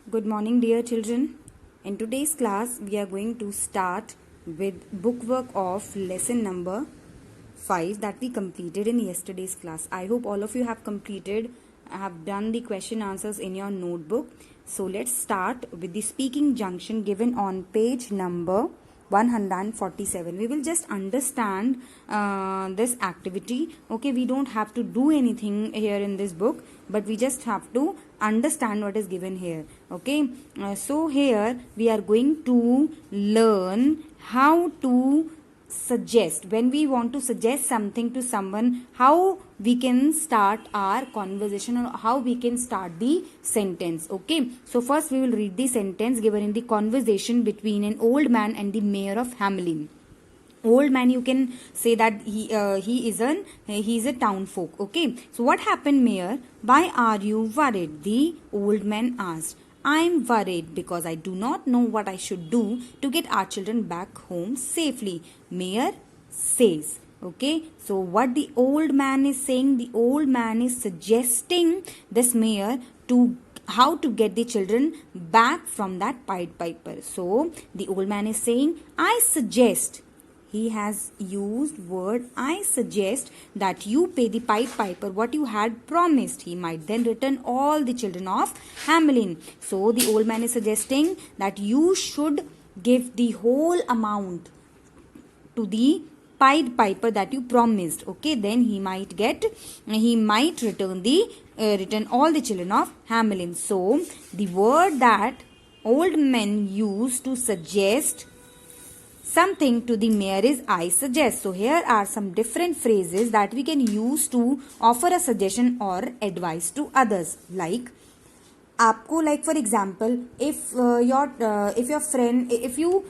Good morning, dear children. In today's class, we are going to start with bookwork of lesson number 5 that we completed in yesterday's class. I hope all of you have done the question answers in your notebook. So let's start with the speaking junction given on page number 147. We will just understand this activity. Okay, we don't have to do anything here in this book, but we just have to understand what is given here. Okay, so here we are going to learn how to suggest. When we want to suggest something to someone, how we can start our conversation or how we can start the sentence. Okay, so first we will read the sentence given in the conversation between an old man and the mayor of Hamelin. Old man, you can say that he is a town folk. Okay, so what happened, mayor? Why are you worried? The old man asked. I'm worried because I do not know what I should do to get our children back home safely, mayor says. Okay, so what the old man is saying, the old man is suggesting this mayor to how to get the children back from that Pied Piper. So the old man is saying, I suggest. He has used word I suggest that you pay the Pied Piper what you had promised. He might then return all the children of Hamelin. So the old man is suggesting that you should give the whole amount to the Pied Piper that you promised. Okay, then he might return all the children of Hamelin. So the word that old men use to suggest something to the mayor is I suggest. So here are some different phrases that we can use to offer a suggestion or advice to others. Like आपको, like for example, if you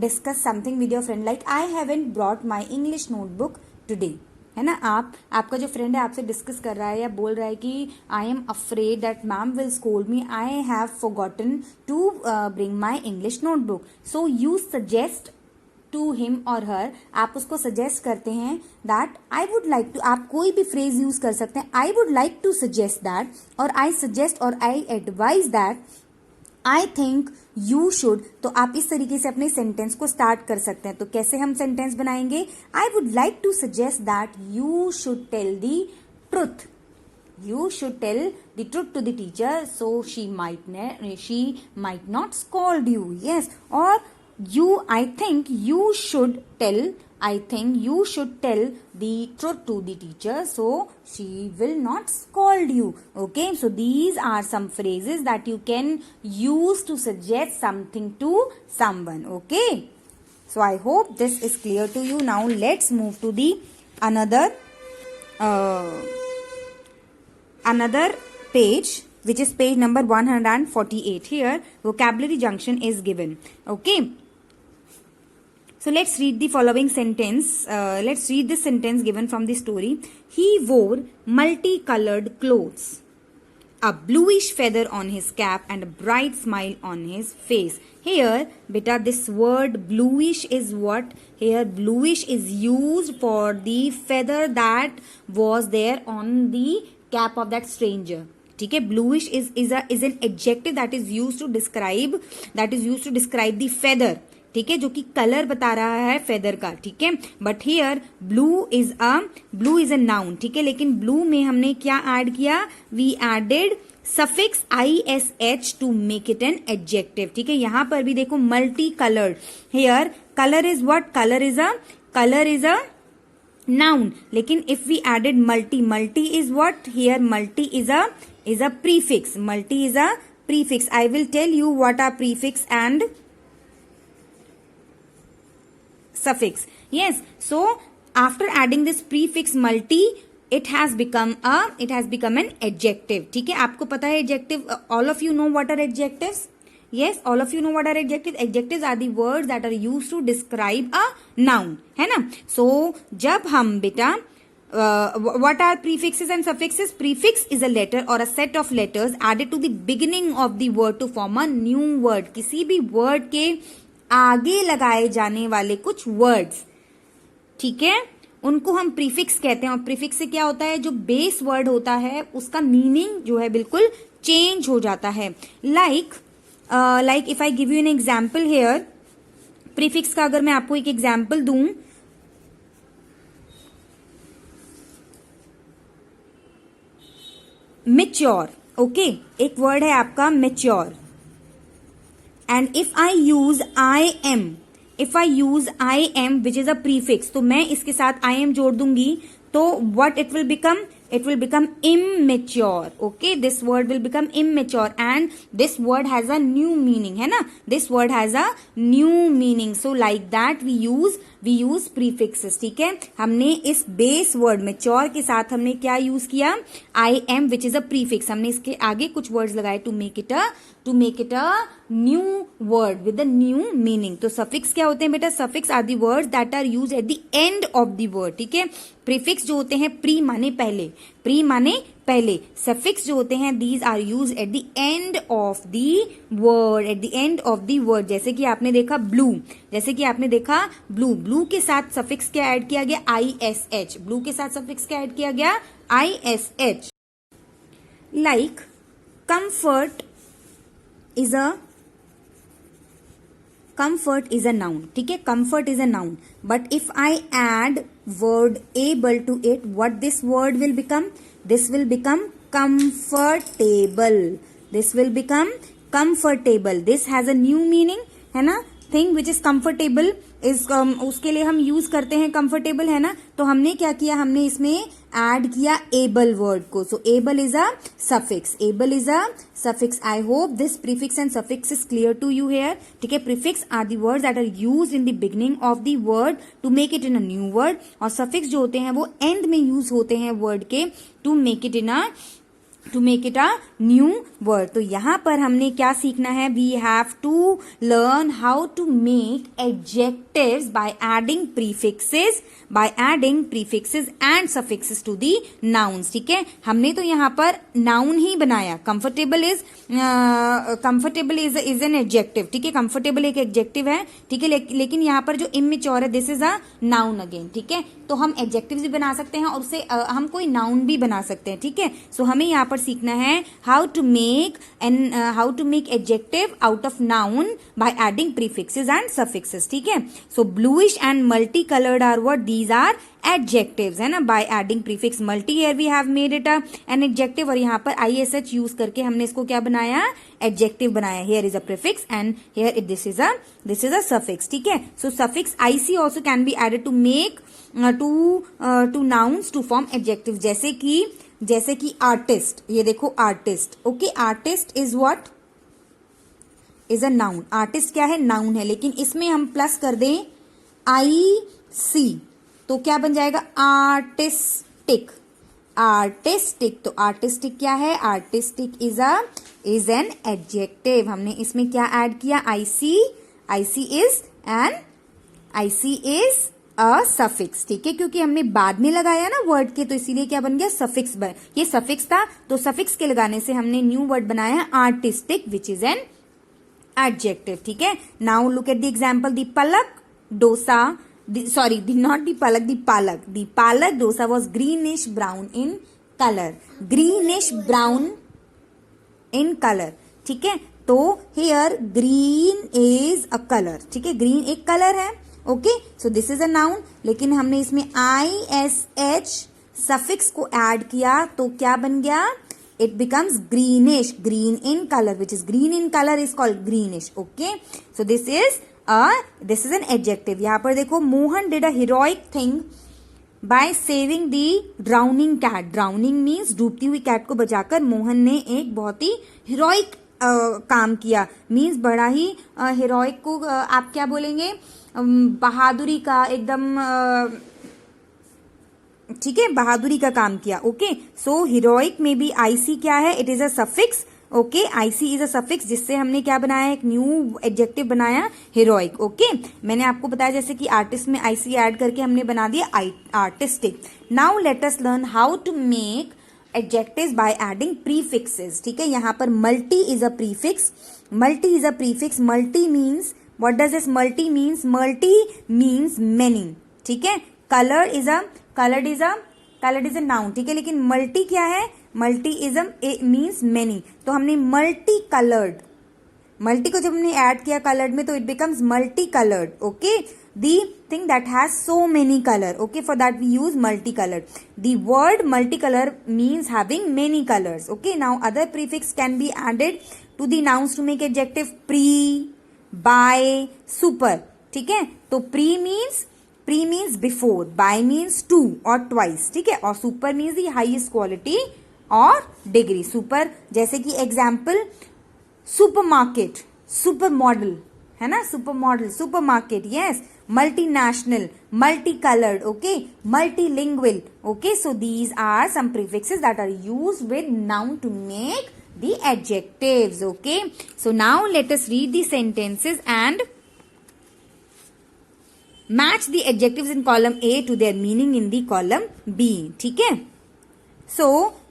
discuss something with your friend, like I haven't brought my English notebook today, है ना. आपका जो friend है आपसे discuss कर रहा है या बोल रहा है कि I am afraid that ma'am will scold me, I have forgotten to bring my English notebook. So you suggest to him और हर, आप उसको सजेस्ट करते हैं that I would like to. आप कोई भी फ्रेज यूज कर सकते हैं, I would like to suggest that, और आई सजेस्ट और I advise that, I think you should. तो आप इस तरीके से अपने सेंटेंस को स्टार्ट कर सकते हैं. तो कैसे हम सेंटेंस बनाएंगे? I would like to suggest that you should tell the truth. You should tell the truth to the teacher so she might not scold you. Yes, or I think you should tell the truth to the teacher so she will not scold you. Okay, so these are some phrases that you can use to suggest something to someone. Okay, so I hope this is clear to you. Now let's move to the another page, which is page number 148. Here vocabulary junction is given. Okay, so let's read the following sentence. Let's read this sentence given from the story. He wore multicolored clothes, a bluish feather on his cap and a bright smile on his face. Here, beta, this word bluish is what? Here bluish is used for the feather that was there on the cap of that stranger. ठीक है, bluish is an adjective that is used to describe the feather. ठीक है, जो कि colour बता रहा है feather का. ठीक है, but here blue is a noun. ठीक है, लेकिन ब्लू में हमने क्या ऐड किया? We added suffix ISH to make it an adjective. ठीक है, यहां पर भी देखो multi coloured. Here colour is what? Colour is a noun. लेकिन if we added multi is what? Here multi is a prefix. Multi is a prefix. I will tell you what are prefix and suffix. Yes, so after adding this prefix multi, it has become an adjective. ठीक है, आपको पता है adjective. All of you know what are adjectives? Yes, all of you know what are adjectives. Adjectives are the words that are used to describe a noun, है ना. So जब हम बेटा what are prefixes and suffixes? Prefix is a letter or a set of letters added to the beginning of the word to form a new word. किसी भी word के आगे लगाए जाने वाले कुछ words, ठीक है, उनको हम प्रीफिक्स कहते हैं. और प्रीफिक्स से क्या होता है? जो बेस वर्ड होता है उसका मीनिंग जो है बिल्कुल चेंज हो जाता है. Like if I give you an example hair, prefix का अगर मैं आपको एक एग्जाम्पल दूं, मेच्योर. ओके, एक वर्ड है आपका mature, and if I use I am which is a prefix, तो मैं इसके साथ आई एम जोड़ दूंगी, तो what it will become, it will become immature. Okay, this word will become immature, and this word has a new meaning, है ना, this word has a new meaning. So like that we use prefixes. ठीक है, हमने इस base word mature के साथ हमने क्या यूज किया, I am which is a prefix, हमने इसके आगे कुछ words लगाए to make it a new word with a new meaning. तो suffix क्या होते हैं बेटा, suffix are the words that are used at the end of the word. ठीक है, prefix जो होते हैं pre माने पहले, suffix जो होते हैं these are used at the end of the word. जैसे कि आपने देखा blue के साथ suffix क्या ऐड किया गया, ish. blue के साथ suffix क्या ऐड किया गया, ish. like comfort is a noun. ठीक है, comfort is a noun, but if I add word able to it, what this word will become, this will become comfortable. This has a new meaning, है ना. thing which is comfortable is उसके लिए हम use करते हैं comfortable, है ना. तो हमने क्या किया, हमने इसमें ऐड किया able word को. so able is a suffix. I hope this prefix and suffix is clear to you here. ठीक है, prefix are the words that are used in the beginning of the word to make it in a new word, और suffix जो होते हैं वो end में use होते हैं word के to make it a new word. तो यहाँ पर हमने क्या सीखना है, we have to learn how to make adjectives by adding prefixes and suffixes to the nouns. ठीक है, हमने तो यहाँ पर noun ही बनाया. comfortable is an adjective. ठीक है, comfortable एक adjective है. ठीक है, लेकिन यहाँ पर जो immature है, this is a noun again. ठीक है, तो हम adjectives भी बना सकते हैं और उससे हम कोई noun भी बना सकते हैं. ठीक है, सो हमें यहाँ पर सीखना है how to make adjective out of noun by adding prefixes and suffixes. ठीक है, so bluish and multicolored are what, these are adjectives, है ना. by adding prefix multi, here we have made it an adjective, और यहाँ पर ish use करके हमने इसको क्या बनाया, adjective बनाया. here is a prefix and here this is a suffix. ठीक है, so suffix ic also can be added to make to nouns to form adjectives. जैसे कि artist, ये देखो artist. okay, artist is what, is a noun. artist क्या है, noun है, लेकिन इसमें हम प्लस कर दें ic, तो क्या बन जाएगा, artistic. तो artistic क्या है, artistic is an adjective. हमने इसमें क्या ऐड किया, ic is a suffix. ठीक है, क्योंकि हमने बाद में लगाया ना वर्ड के, तो इसीलिए क्या बन गया, सफिक्स. ये सफिक्स था, तो सफिक्स के लगाने से हमने न्यू वर्ड बनाया artistic which is an adjective. ठीक है, now look at the example, the Palak dosa, not the palak, the palak. The palak dosa was greenish brown in color. ठीक है, तो here green is a color. ठीक है, green एक colour है. Okay, so this is a noun, लेकिन हमने इसमें ish सफिक्स को ऐड किया, तो क्या बन गया, it becomes greenish. green in color, which is green in color is called greenish. okay, so this is an adjective. यहाँ पर देखो, Mohan did a heroic thing by saving the drowning cat. drowning means डूबती हुई cat को बचाकर मोहन ने एक बहुत ही heroic काम किया. मीन्स बड़ा ही heroic को आप क्या बोलेंगे, बहादुरी का एकदम, ठीक है, बहादुरी का काम किया. ओके, सो heroic में भी ic क्या है, it is a suffix. Okay, ic is a suffix, जिससे हमने क्या बनाया, एक न्यू एडजेक्टिव बनाया, heroic. ओके, मैंने आपको बताया जैसे कि आर्टिस्ट में ic ऐड करके हमने बना दिया artistic. Now let us learn how to make adjectives by adding prefixes. ठीक है, यहाँ पर multi is a prefix. Multi means, what does this multi means, many. ठीक है, colored is a noun. ठीक है, लेकिन multi क्या है, मल्टीइज्म मीन्स मेनी, तो हमने मल्टी कलर्ड, मल्टी को जब हमने ऐड किया कलर्ड में तो it becomes multi coloured. Okay, the thing that has so many colour. Okay, for that we use multi colour. The word multi colour means having many colours. Okay, now other prefix can be added to the nouns to make adjective. Pre, bi, super. ठीक है, तो pre means before, bi means two और twice. ठीक है, और super means the highest quality और degree. Super जैसे कि एग्जाम्पल सुपरमार्केट, सुपर मॉडल है ना, super model, supermarket. Yes, multinational, multicolored, okay, multilingual. Okay, so these are some prefixes that are used with noun to make the adjectives. Okay, so now let us read the sentences and match the adjectives in column A to their meaning in the column B. ठीक है, so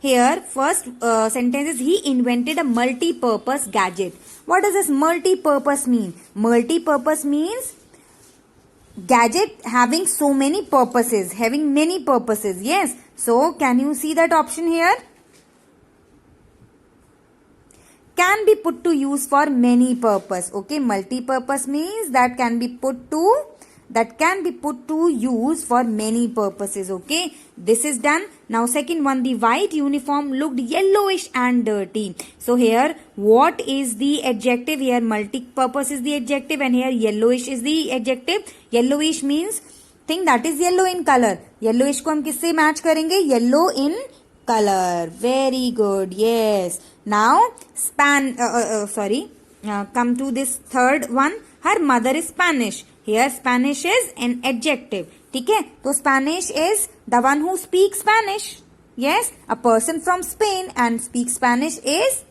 here first sentence is he invented a multi-purpose gadget. What does this multi-purpose mean? Multi-purpose means gadget having so many purposes, having many purposes. Yes, so can you see that option here? Can be put to use for many purpose. Okay, multi-purpose means that can be put to use for many purposes. Okay, this is done. Now second one, the white uniform looked yellowish and dirty. So here what is the adjective? Here multi-purpose is the adjective and here yellowish is the adjective. Yellowish means thing that is yellow in color. Yellowish को हम किससे match करेंगे? Yellow in color. Very good. Yes. Now come to this third one. Her mother is Spanish. Here Spanish is an adjective. ठीक है, तो Spanish is the one who speaks Spanish. Yes, a person from Spain and speaks Spanish is,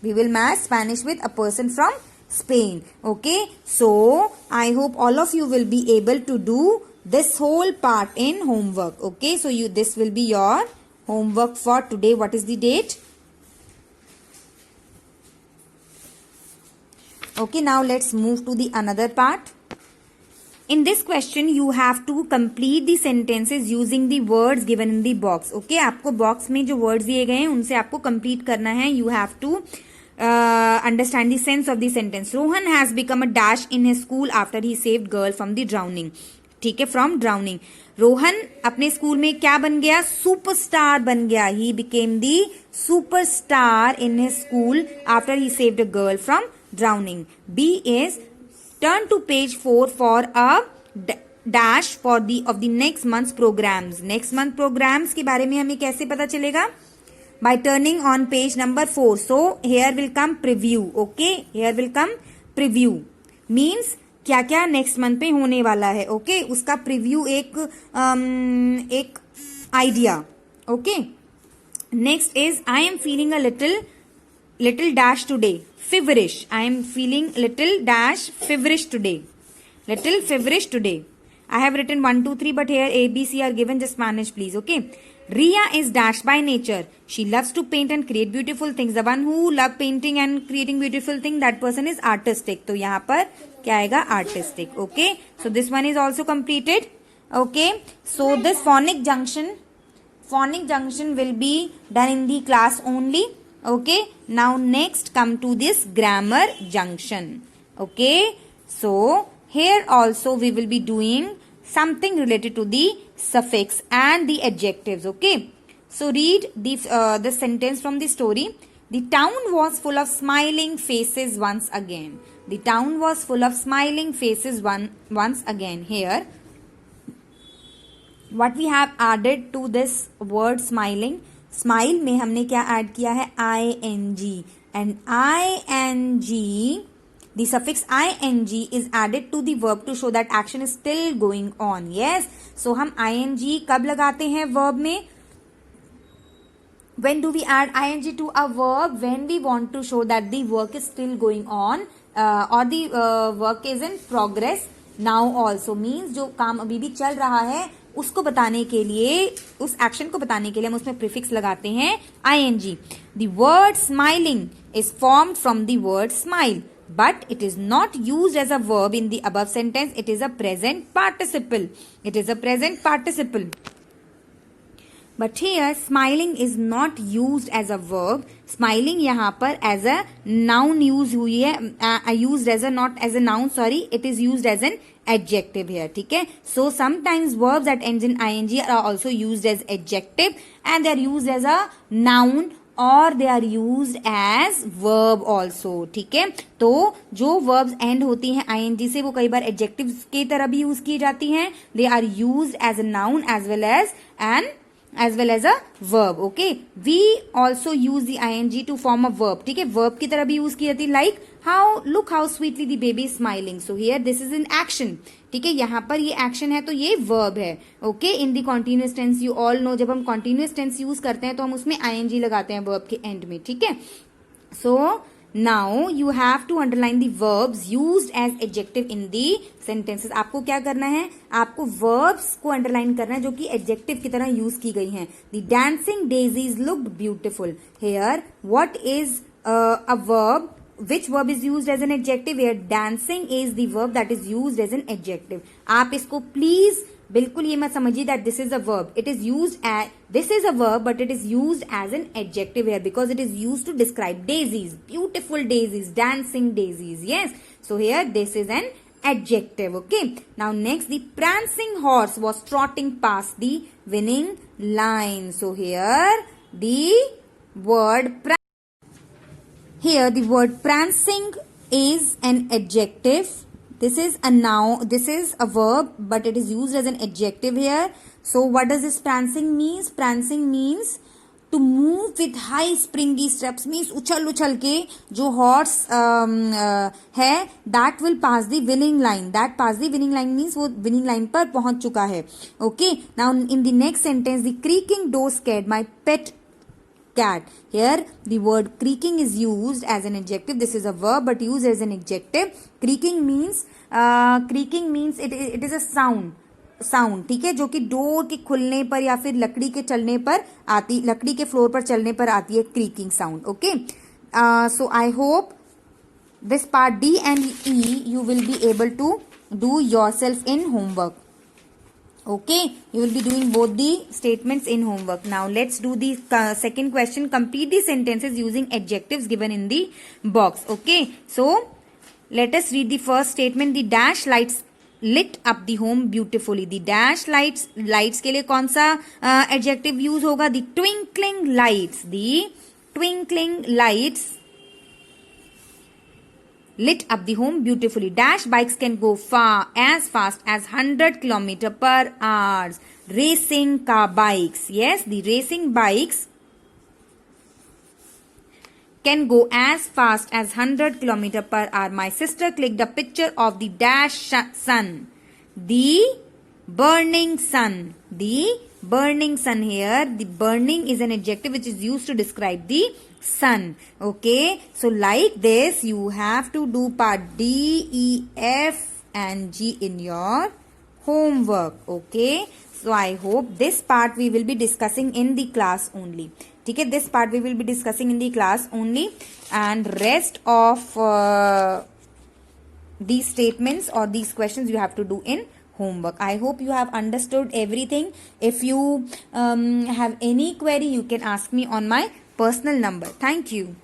we will match Spanish with a person from Spain. Okay, so I hope all of you will be able to do this whole part in homework. Okay, so this will be your homework for today. What is the date? Okay, now let's move to the another part. In this question you have to complete the sentences using the words given in the box. Okay, आपको box में जो words दिए गए हैं उनसे आपको complete करना है. You have to understand the sense of the sentence. Rohan has become a dash in his school after he saved girl from the drowning. ठीक है, from drowning. रोहन अपने स्कूल में क्या बन गया? सुपरस्टार बन गया. He became the superstar in his school after he saved a girl from drowning. B is turn to page 4 for a dash for of the next month's programs. Next month programs के बारे में हमें कैसे पता चलेगा? By turning on page number 4. So here will come preview. Okay, here will come preview means क्या क्या next month पे होने वाला है. ओके, उसका प्रीव्यू एक idea. Okay, next is I am feeling a little dash today feverish. I am feeling little dash feverish today. Little feverish today. I have written 1, 2, 3, but here A, B, C are given. Just manage, please. Okay. Riya is dash by nature. She loves to paint and create beautiful things. The one who love painting and creating beautiful thing, that person is artistic. तो यहाँ पर क्या आएगा? Artistic. Okay. So this one is also completed. Okay. So this phonic junction will be done in the class only. Okay, now next come to this grammar junction. Okay, so here also we will be doing something related to the suffix and the adjectives. Okay, so read the sentence from the story. The town was full of smiling faces once again. The town was full of smiling faces once again. Here what we have added to this word smiling, smile में हमने क्या add किया है? ing. And ing, the suffix ing is added to the verb to show that action is still going on. Yes, so हम ing कब लगाते हैं verb में? When do we add ing to a verb? When we want to show that the work is still going on or the work is in progress now also. means जो काम अभी भी चल रहा है उसको बताने के लिए, उस एक्शन को बताने के लिए हम उसमें प्रीफिक्स लगाते हैं ing. The word smiling is formed from the word smile, but it is not used as a verb in the above sentence. It is a present participle. It is a present participle. But here smiling is not used as a verb. Smiling यहाँ पर as a noun use हुई है, used as a, not as a noun, sorry, it is used as an adjective here. ठीक है, so sometimes verbs that ends in ing are also used as adjective and they are used as a noun or they are used as verb also. ठीक है, तो जो verbs end होती हैं ing से वो कई बार adjectives की तरह भी यूज की जाती हैं. they are used as a noun as well as a verb. Okay, we also use the ing to form a verb. ठीक है, verb की तरह भी यूज की जाती है, like look how sweetly the baby is smiling. So here this is an action. ठीक है, यहाँ पर ये एक्शन है तो ये वर्ब है. Okay, in the continuous tense you all know, जब हम कॉन्टिन्यूस टेंस यूज करते हैं तो हम उसमें ing लगाते हैं वर्ब के एंड में. ठीक है, so now you have to underline the verbs used as adjective in the sentences. आपको क्या करना है, आपको वर्ब्स को अंडरलाइन करना है जो कि एडजेक्टिव की तरह यूज की गई हैं. The dancing daisies looked beautiful. Here what is a verb? Which verb is used as an adjective? Here dancing is the verb that is used as an adjective. आप इसको प्लीज बिल्कुल ये मत समझिए that this is a verb. It is used as, this is a verb but it is used as an adjective here because it is used to describe daisies, beautiful daisies, dancing daisies. Yes, so here this is an adjective. Okay, now next, the prancing horse was trotting past the winning line. So here the word here the word prancing is an adjective. This is a noun, this is a verb but it is used as an adjective here. So what does this prancing means? Prancing means to move with high springy steps, means उछल उछल के जो horse है that will pass the winning line. That pass the winning line means वो winning line पर पहुंच चुका है. Okay, now in the next sentence, the creaking door scared my pet cat. Here the word creaking is used as an adjective. This is a verb but used as an adjective. Creaking means it is a sound. ठीक है, जो कि door के खुलने पर या फिर लकड़ी के चलने पर आती, लकड़ी के फ्लोर पर चलने पर आती है creaking sound. Okay, so I hope this part D and E you will be able to do yourself in homework. Okay, you will be doing both the statements in homework. Now let's do the second question. Complete the sentences using adjectives given in the box. Okay, so let us read the first statement. The dash lights lit up the home beautifully. The dash lights के लिए कौन सा adjective use होगा? The twinkling lights lit up the home beautifully. Dash bikes can go as fast as 100 km per hour. Racing car bikes. Yes, the racing bikes can go as fast as 100 km per hour. My sister clicked a picture of the dash sun. The burning sun. The burning sun here. The burning is an adjective which is used to describe the sun. Okay, so like this you have to do part D, E, F and G in your homework. Okay, so I hope this part we will be discussing in the class only. ठीक है, this part we will be discussing in the class only and rest of these statements or these questions you have to do in homework. I hope you have understood everything. If you have any query you can ask me on my personal number. Thank you.